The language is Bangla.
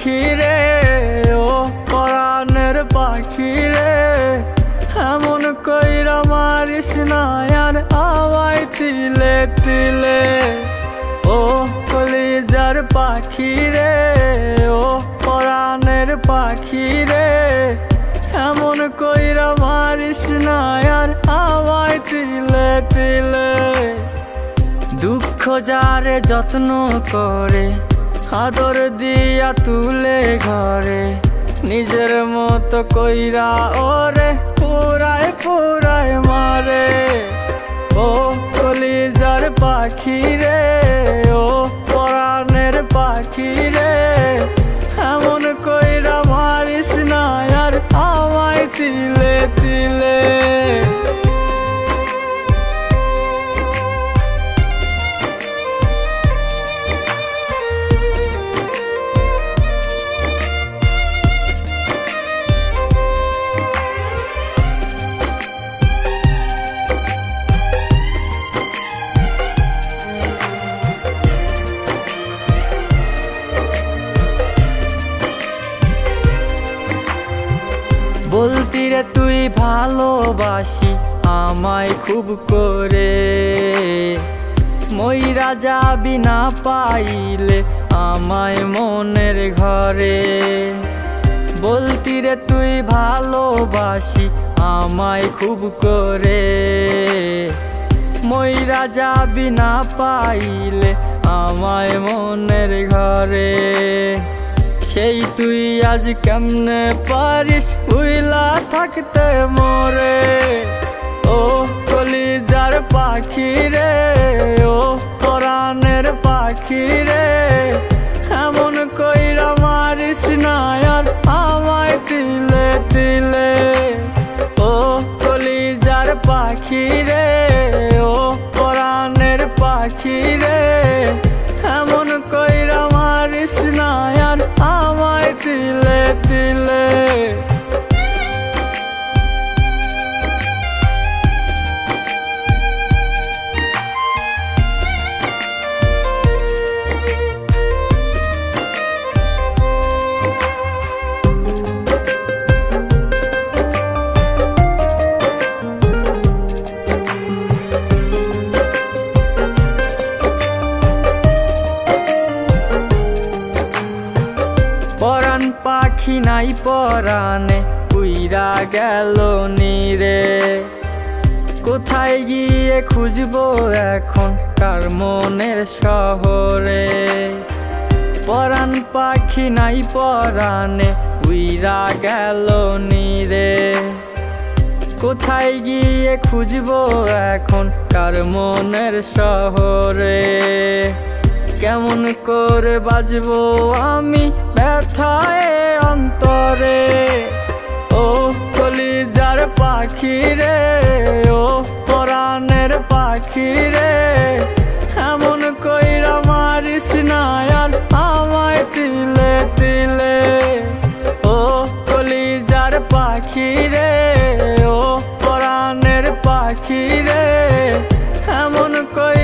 পাখি রে, ও পরাণের পাখি রে, এমন কইরা মারিস না আর আমায় তিলে তিলে। ও কলিজার পাখি রে, ও পরাণের পাখি রে, এমন কইরা মারিস না আর আমায় তিলে তিলে। দুঃখ যারে যত্ন করে, আদর দিয়া তুলে ঘরে, নিজের মতো কইরা ওরে পুরায় পুরায় মারে। ও কলিজার পাখি রে, ও পরাণের পাখি রে, এমন কইরা মারিস না আর আমায় তিলে তিলে। বলতি রে তুই ভালোবাসি আমায় খুব করে, মইরা যাবি না পাইলে আমায় মনের ঘরে। বলতি রে তুই ভালোবাসি আমায় খুব করে, মইরা যাবি না পাইলে আমায় মনের ঘরে। সেই তুই আজ কেমনে পারিস ভুইলা থাকতে মোরে। ও কলিজার পাখি রে, ও পরাণের পাখি রে, এমন কইরা মারিস না আর আমায় তিলে তিলে। ও কলিজার পাখি রে, ও পরাণের পাখি রে, এমন কইরা মারিস না আর আমায় তিলে তিলে। পরাণ পাখি নাই পরাণে উইরা গেল নীরে, কোথায় গিয়ে খুঁজবো এখন কার মনের শহরে। পরাণ পাখি নাই পরাণে উইরা গেল নীরে, কোথায় গিয়ে খুঁজবো এখন কার মনের শহরে। কেমন করে বাজবো আমি ব্যথায় অন্তরে। ও কলিজার পাখি রে, ও পরাণের পাখি রে, এমন কইরা মারিস না আর আমায় তিলে তিলে। ও কলিজার পাখি রে, ও পরাণের পাখি রে, এমন কই